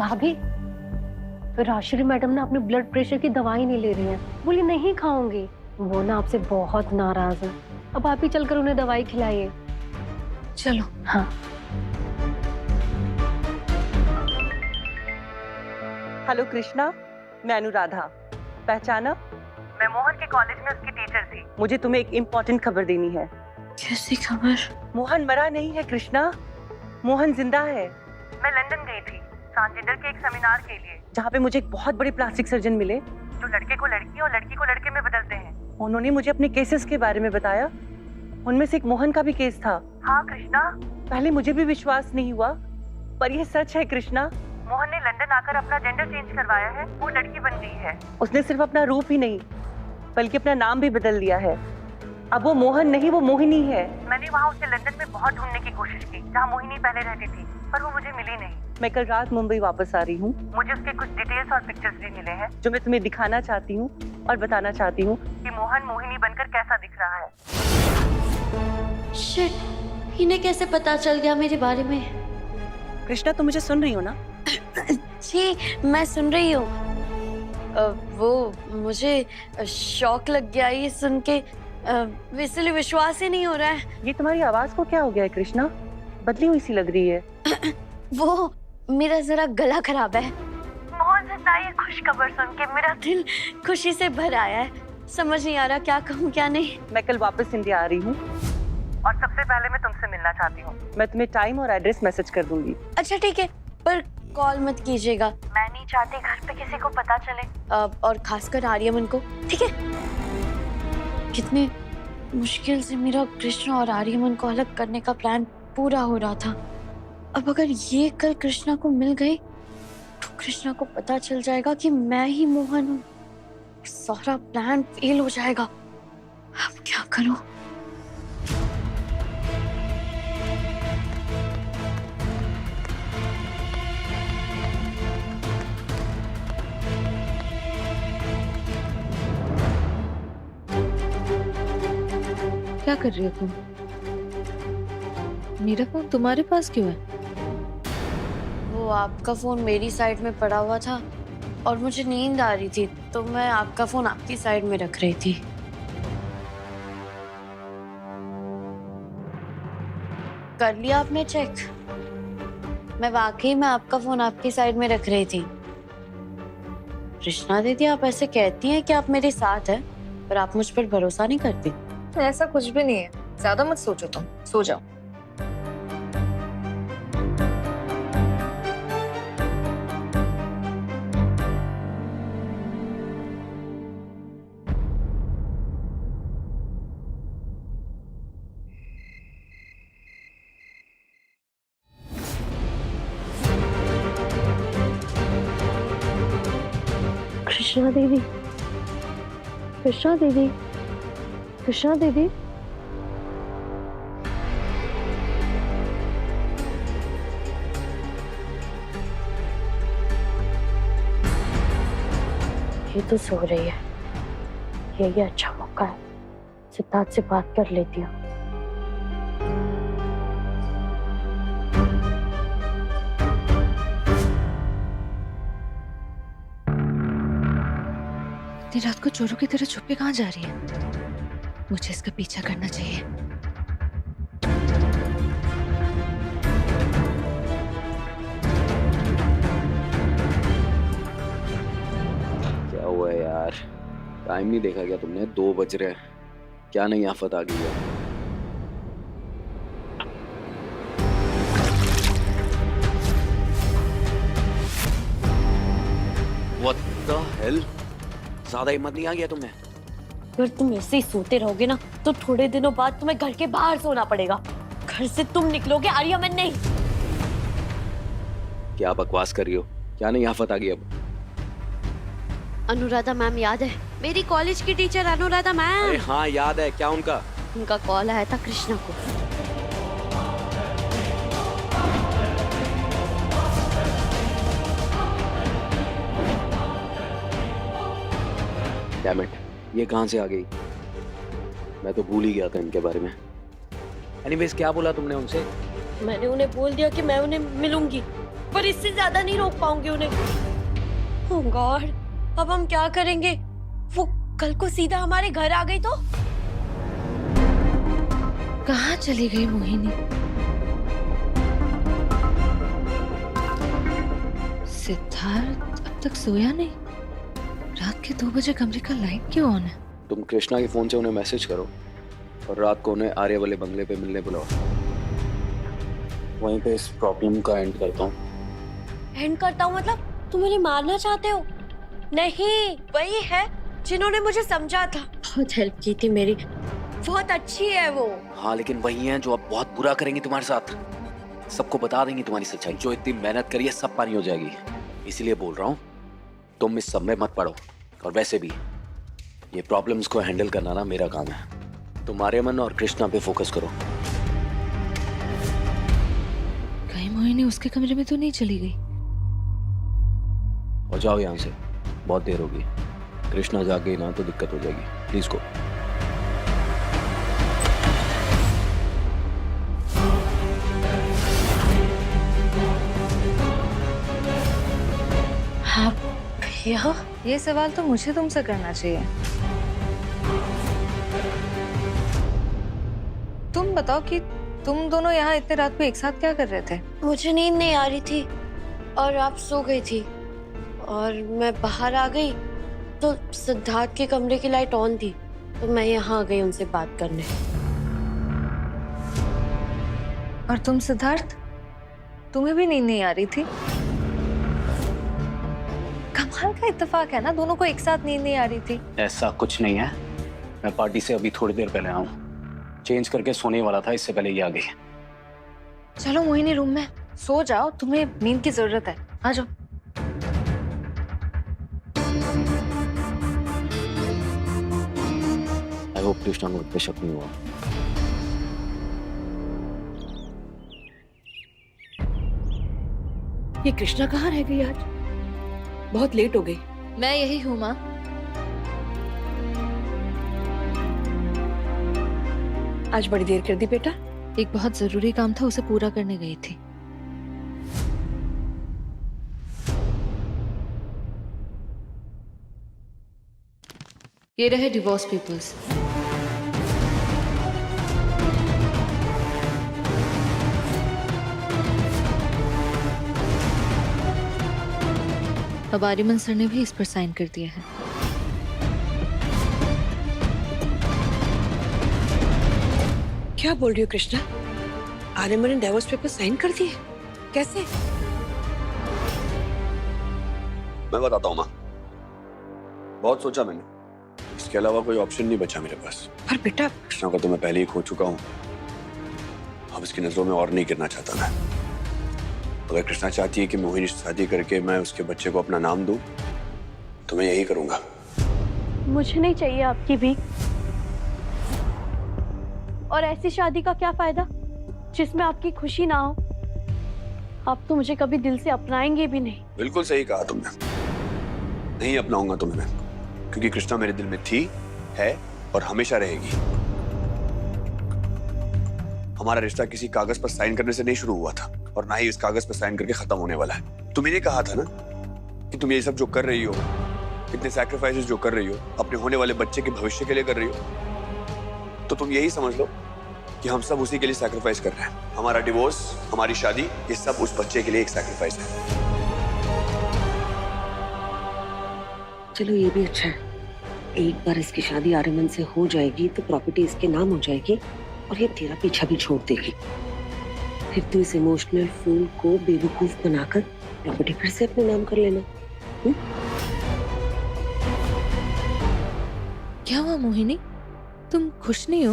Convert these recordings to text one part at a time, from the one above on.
भाभी, तो राजश्री मैडम ना अपने ब्लड प्रेशर की दवाई नहीं ले रही हैं, बोली नहीं खाऊंगी। वो ना आपसे बहुत नाराज है। अब आप ही चलकर उन्हें दवाई खिलाइए। चलो। हाँ। हेलो कृष्णा, मैं अनुराधा। पहचाना? मैं मोहन के कॉलेज में उसकी टीचर थी। मुझे तुम्हें एक इम्पोर्टेंट खबर देनी है। कैसी खबर? मोहन मरा नहीं है कृष्णा, मोहन जिंदा है। मैं लंदन गई थी ट्रांसजेंडर के एक सेमिनार के लिए, जहाँ पे मुझे एक बहुत बड़े प्लास्टिक सर्जन मिले जो लड़के को लड़की और लड़की को लड़के में बदलते हैं। उन्होंने मुझे अपने केसेस के बारे में बताया, उनमें से एक मोहन का भी केस था। हाँ कृष्णा, पहले मुझे भी विश्वास नहीं हुआ, पर यह सच है कृष्णा। मोहन ने लंदन आकर अपना जेंडर चेंज करवाया है, वो लड़की बन गई है। उसने सिर्फ अपना रूप ही नहीं बल्कि अपना नाम भी बदल दिया है। अब वो मोहन नहीं, वो मोहिनी है। मैंने वहाँ उसे लंदन में बहुत ढूंढने की कोशिश की, जहाँ मोहिनी पहले रहती थी, पर वो मुझे मिली नहीं। मैं कल रात मुंबई वापस आ रही हूँ। मुझे उसके कुछ डिटेल्स और पिक्चर्स भी मिले हैं, जो मैं तुम्हें दिखाना चाहती हूँ और बताना चाहती हूँ कि मोहन मोहिनी बनकर कैसा दिख रहा है। शिट, इन्हें कैसे पता चल गया मेरे बारे में? कृष्णा, तुम मुझे सुन रही हो ना? जी, मैं सुन रही हूँ। वो मुझे शॉक लग गया ये सुन के, इसलिए विश्वास ही नहीं हो रहा है। ये तुम्हारी आवाज को क्या हो गया है कृष्णा? बदली हुई सी लग रही है। वो मेरा जरा गला खराब है। मोहन जिंदा ये खुश खबर सुन के मेरा दिल खुशी से भर आया है। समझ नहीं आ रहा क्या कहूँ क्या नहीं। मैं कल वापस इंडिया आ रही हूँ और सबसे पहले मैं तुमसे मिलना चाहती हूँ। मैं तुम्हें टाइम और एड्रेस मैसेज कर दूंगी। अच्छा ठीक है, पर कॉल मत कीजिएगा। मैं नहीं चाहती घर पे किसी को पता चले, और खासकर आर्यमन को। ठीक है? कितने मुश्किल से मेरा कृष्णा और आर्यमन को अलग करने का प्लान पूरा हो रहा था। अब अगर ये कल कृष्णा को मिल गई तो कृष्णा को पता चल जाएगा कि मैं ही मोहन हूँ। सारा प्लान फेल हो जाएगा। अब क्या करूं? क्या कर रही हो तुम? मेरा फोन तुम्हारे पास क्यों है? वो आपका फोन मेरी साइड में पड़ा हुआ था और मुझे नींद आ रही थी, तो मैं आपका फोन आपकी साइड में रख रही थी। कर लिया आपने चेक? मैं वाकई में आपका फोन आपकी साइड में रख रही थी। कृष्णा दीदी, आप ऐसे कहती हैं कि आप मेरे साथ हैं, पर आप मुझ पर भरोसा नहीं करती। ऐसा कुछ भी नहीं है, ज्यादा मत सोचो, तुम सो जाओ। कृष्णा दीदी, कृष्णा दीदी, कृष्णा दीदी। ये तो सो रही है, यही अच्छा मौका है, सिद्धार्थ से बात कर लेती हूँ। इतनी रात को चोरों की तरह छुप के कहाँ जा रही है? मुझे इसका पीछा करना चाहिए। क्या हुआ है यार? टाइम नहीं देखा क्या तुमने? 2 बज रहे हैं। क्या नई आफत आ गई है? What the hell? ज्यादा हिम्मत नहीं आ गया तुम्हें? अगर तुम ऐसे ही सोते रहोगे ना, तो थोड़े दिनों बाद तुम्हें घर के बाहर सोना पड़ेगा। घर से तुम निकलोगे, आर्यमन नहीं। क्या बकवास कर रही हो? क्या नई आफत आ गई अब? अनुराधा मैम याद है? मेरी कॉलेज की टीचर अनुराधा मैम। अरे हाँ याद है। क्या उनका? उनका कॉल आया था कृष्णा को। डैम इट, ये कहाँ से आ गई? मैं तो भूल ही गया था इनके बारे में। एनीवेज, क्या बोला तुमने उनसे? मैंने उन्हें बोल दिया कि मैं उन्हें मिलूंगी। पर इससे ज्यादा नहीं रोक पाऊंगी उन्हें। ओह गॉड, अब हम क्या करेंगे? वो कल को सीधा हमारे घर आ गई तो? कहाँ चली गई मोहिनी? सिद्धार्थ अब तक सोया नहीं। रात के 2 बजे कमरे का लाइट क्यों ऑन है? तुम कृष्णा के फोन से उन्हें मैसेज करो और रात को उन्हें आर्य वाले बंगले पे मिलने बुलाओ। वहीं पे इस प्रॉब्लम का एंड करता हूँ। एंड करता हूँ मतलब? तुम मुझे मारना चाहते हो? नहीं, वही है जिन्होंने मुझे समझा था, बहुत हेल्प की थी मेरी, बहुत अच्छी है वो। हाँ, लेकिन वही है जो अब बहुत बुरा करेंगी तुम्हारे साथ। सबको बता देंगी तुम्हारी सच्चाई। जो इतनी मेहनत करी है सब पानी हो जाएगी। इसीलिए बोल रहा हूँ तुम इस सब में मत पड़ो। और वैसे भी ये प्रॉब्लम्स को हैंडल करना ना मेरा काम है। तुम आर्यमन और कृष्णा पे फोकस करो। कहीं मोहिनी उसके कमरे में तो नहीं चली गई? और जाओ यहाँ से, बहुत देर होगी। कृष्णा जाग गई ना तो दिक्कत हो जाएगी। Please go. हाँ भैया, ये सवाल तो मुझे तुमसे करना चाहिए। तुम बताओ कि तुम दोनों यहाँ इतने रात को एक साथ क्या कर रहे थे? मुझे नींद नहीं आ रही थी और आप सो गई थी और मैं बाहर आ गई तो सिद्धार्थ के कमरे की लाइट ऑन थी, तो मैं यहाँ आ गई उनसे बात करने। और तुम सिद्धार्थ, तुम्हें भी नींद नहीं आ रही थी? कमाल का इत्तेफाक है ना, दोनों को एक साथ नींद नहीं आ रही थी। ऐसा कुछ नहीं है। मैं पार्टी से अभी थोड़ी देर पहले आऊँ। चेंज करके सोने वाला था, इससे पहले ये आ गई। चलो मोहिनी, रूम में सो जाओ, तुम्हें नींद की जरूरत है। आ जाओ। आई होप कृष्णा को पे शक नहीं हुआ। ये कृष्णा कहाँ रह गई आज? बहुत लेट हो गई। मैं यही हूँ माँ। आज बड़ी देर कर दी बेटा। एक बहुत जरूरी काम था, उसे पूरा करने गई थी। ये रहे डिवोर्स पेपर्स। अब आर्यमन सर ने भी इस पर साइन कर दिया है। क्या बोल रही हो कृष्णा? आर्यमन ने डिवोर्स पेपर साइन कर दिए? कैसे? मैं बताता हूँ माँ। बहुत सोचा मैंने, इसके अलावा कोई ऑप्शन नहीं बचा मेरे पास। पर बेटा, कृष्णा को तो मैं पहले ही खो चुका हूँ। अब इसकी नजरों में और नहीं गिरना चाहता मैं। अगर कृष्णा चाहती है कि मोहिनी से शादी करके मैं उसके बच्चे को अपना नाम दूं, तो मैं यही करूंगा। मुझे नहीं चाहिए आपकी भी। और ऐसी शादी का क्या फायदा जिसमें आपकी खुशी ना हो? आप तो मुझे कभी दिल से अपनाएंगे भी नहीं। बिल्कुल सही कहा तुमने। नहीं अपनाऊंगा तुम्हें मैं, क्योंकि कृष्णा मेरे दिल में थी, है और हमेशा रहेगी। हमारा रिश्ता किसी कागज पर साइन करने से नहीं शुरू हुआ था और ना ही इस कागज पर साइन करके खत्म होने वाला है। तुम इन्हें कहा था ना कि तुम ये सब जो कर रही हो, इतने सैक्रिफाइसेस जो कर रही हो, अपने होने वाले बच्चे के भविष्य के लिए कर रही हो, तो तुम यही समझ लो कि हम सब उसी के लिए सैक्रिफाइस कर रहे हैं। हमारा डिवोर्स, हमारी शादी, ये सब उस बच्चे के लिए एक सैक्रिफाइस है। चलो ये भी अच्छा है। एक बार इसकी शादी आर्यमन से हो जाएगी तो प्रॉपर्टी इसके नाम हो जाएगी और ये तेरा पीछा भी छोड़ देगी। फिर तू इस इमोशनल फूल को बेवकूफ बनाकर प्रॉपर्टी फिर से अपने नाम कर लेना। क्या हुआ मोहिनी, तुम खुश नहीं हो?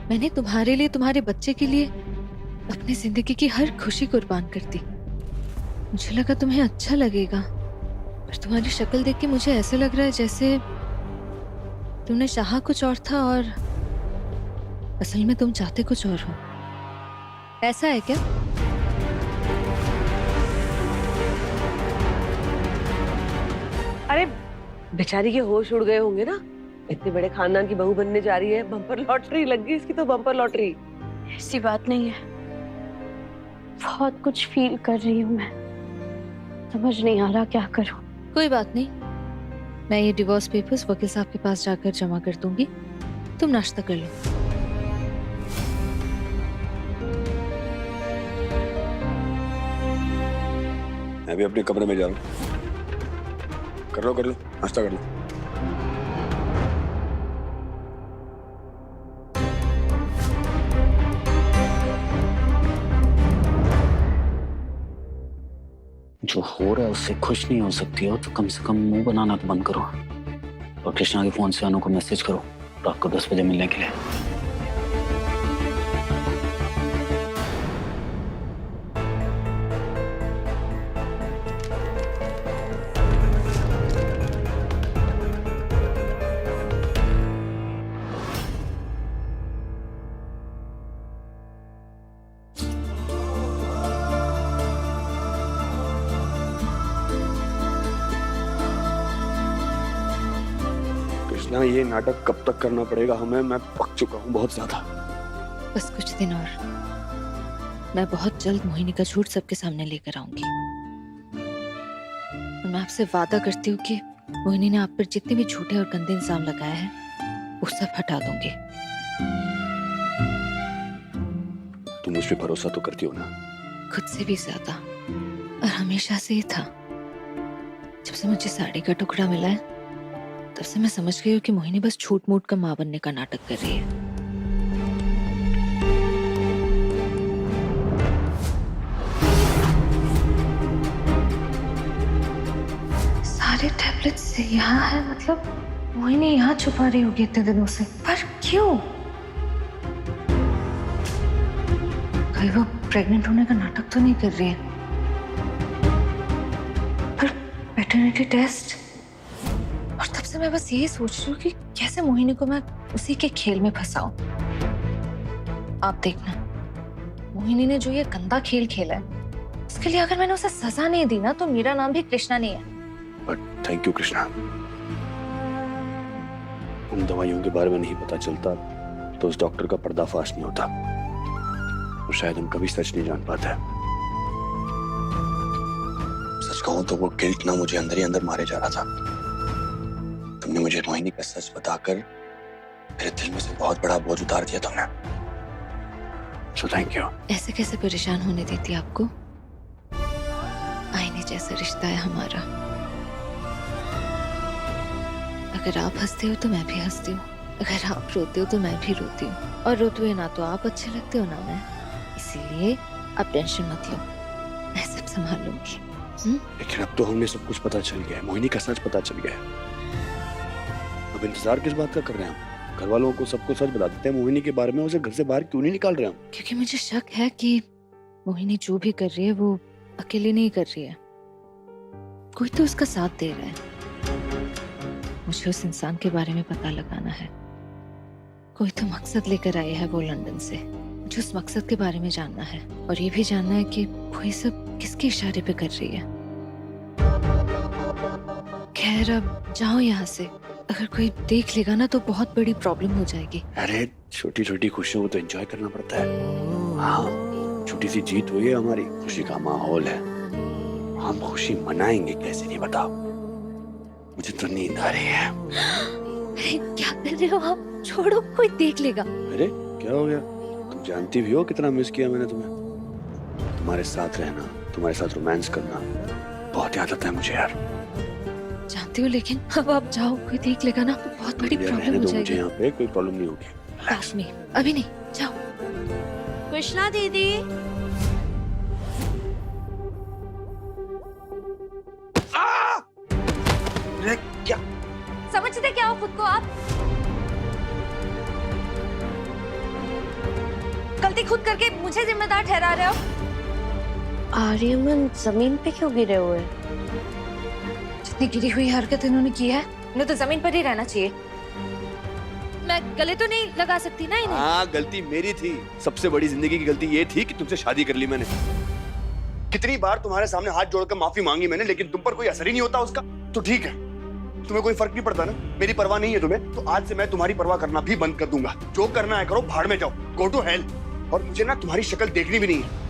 मैंने तुम्हारे लिए, तुम्हारे बच्चे के लिए अपनी जिंदगी की हर खुशी कुर्बान कर दी। मुझे लगा तुम्हें अच्छा लगेगा, पर तुम्हारी शक्ल देख के मुझे ऐसे लग रहा है जैसे तुमने चाहा कुछ और था और असल में तुम चाहते कुछ और हो। ऐसा है क्या? अरे बेचारी के होश उड़ गए होंगे ना। इतने बड़े खानदान की बहू बनने जा रही है, बम्पर लॉटरी लग गई इसकी तो, बम्पर लॉटरी। ऐसी बात नहीं है। बहुत कुछ फील कर रही हूँ मैं, समझ नहीं आ रहा क्या करूँ। कोई बात नहीं, मैं ये डिवोर्स पेपर्स वकील साहब के पास जाकर जमा कर दूंगी। तुम नाश्ता कर लो। मैं भी अपने कमरे में जा रहा हूँ। कर लो नाश्ता कर लो। जो हो रहा है उससे खुश नहीं हो सकती हो तो कम से कम मुंह बनाना तो बंद करो, और कृष्णा के फोन से अनु को मैसेज करो रात को 10 बजे मिलने के लिए। कृष्णा, ये नाटक कब तक करना पड़ेगा हमें? मैं पक चुका हूँ बहुत ज्यादा। बस कुछ दिन और, मैं बहुत जल्द मोहिनी का झूठ सबके सामने लेकर आऊंगी। और मैं आपसे वादा करती हूँ कि मोहिनी ने आप पर जितने भी झूठे और गंदे इल्जाम लगाए हैं वो सब हटा दूंगी। तुम मुझ पे भरोसा तो करती हो ना? खुद से भी ज्यादा, और हमेशा से ही था। जब से मुझे साड़ी का टुकड़ा मिला है तब से मैं समझ गई हूँ कि मोहिनी बस झूठ मूठ का मां बनने का नाटक कर रही है। सारे टैबलेट्स यहाँ है, मतलब मोहिनी यहाँ छुपा रही होगी इतने दिनों से, पर क्यों? कहीं वो प्रेग्नेंट होने का नाटक तो नहीं कर रही है? पर पैटर्निटी टेस्ट, और तब से मैं बस यही सोच रही हूँ कि कैसे मोहिनी को मैं उसी के खेल में फंसाऊं। आप देखना, मोहिनी ने जो ये गंदा खेल खेला है, उसके लिए अगर मैंने उसे सजा नहीं दी ना तो मेरा नाम भी कृष्णा नहीं है। But thank you Krishna. उन दवाइयों के बारे में नहीं पता चलता तो उस डॉक्टर का पर्दाफाश नहीं होता, और शायद हम कभी सच नहीं जान पाते। सच कहूं तो वो गिल्ट ना मुझे अंदर ही अंदर मारे जा रहा था। तुमने मुझे मोहिनी का सच बताकर मेरे दिल में से बहुत बड़ा बोझ उतार दिया तुमने। So thank you. ऐसे कैसे परेशान होने देती आपको? आईने जैसा रिश्ता है हमारा। अगर आप हंसते हो तो मैं भी हंसती हूँ, अगर आप रोते हो तो मैं भी रोती हूँ, और रोते हुए ना तो आप अच्छे लगते हो ना मैं। इसीलिए आप टेंशन मत लो, मैं सब संभाल लूंगी। लेकिन अब तो हमें सब कुछ पता चल गया है, मोहिनी का सच पता चल गया है। अब इंतजार किस बात का कर रहे हैं हम? घर वालों को सबको सच बता देते हैं मोहिनी के बारे में, उसे घर से बाहर क्यों नहीं निकाल रहे हम? क्योंकि मुझे शक है कि मोहिनी जो भी कर रही है वो अकेले नहीं कर रही है, कोई तो उसका साथ दे रहा है। मुझे उस इंसान के बारे में पता लगाना है। कोई तो मकसद लेकर आई है वो लंदन से। मुझे उस मकसद के बारे में जानना है, और ये भी जानना है कि वो ये सब किसके इशारे पे कर रही है। खैर अब जाओ यहाँ से, अगर कोई देख लेगा ना तो बहुत बड़ी प्रॉब्लम हो जाएगी। अरे छोटी छोटी खुशियों को तो एंजॉय करना पड़ता है। हाँ, छोटी सी जीत हुई है हमारी, खुशी का माहौल है, हम खुशी मनाएंगे कैसे नहीं बताओ। मुझे तो नींद आ रही है। क्या कर रहे हो आप? छोड़ो, कोई देख लेगा। अरे क्या हो गया? तुम जानती भी हो कितना मिस किया मैंने तुम्हें। तुम्हारे साथ रहना, तुम्हारे साथ रोमांस करना बहुत याद आता है मुझे यार। जानती हो, लेकिन अब आप जाओ, कोई देख लेगा ना तो बहुत बड़ी प्रॉब्लम हो मुझे जाएगी। यहाँ पे कोई प्रॉब्लम नहीं होगी। पास में अभी नहीं, जाओ। कृष्णा दीदी, अरे क्या समझते क्या हो खुद को आप? गलती खुद करके मुझे जिम्मेदार ठहरा रहे हो। आर्यमन जमीन पे क्यों गिरे हुए? जितनी गिरी हुई हरकत इन्होंने की है, इन्हें तो जमीन पर ही रहना चाहिए। मैं गले तो नहीं लगा सकती ना इन्हें। हाँ, गलती मेरी थी। सबसे बड़ी जिंदगी की गलती ये थी कि तुमसे शादी कर ली मैंने। कितनी बार तुम्हारे सामने हाथ जोड़कर माफी मांगी मैंने, लेकिन तुम पर कोई असर ही नहीं होता उसका। तो ठीक है, तुम्हें कोई फर्क नहीं पड़ता ना, मेरी परवाह नहीं है तुम्हें, तो आज से मैं तुम्हारी परवाह करना भी बंद कर दूंगा। जो करना है करो, भाड़ में जाओ, गो टू हेल। और मुझे ना तुम्हारी शक्ल देखनी भी नहीं है।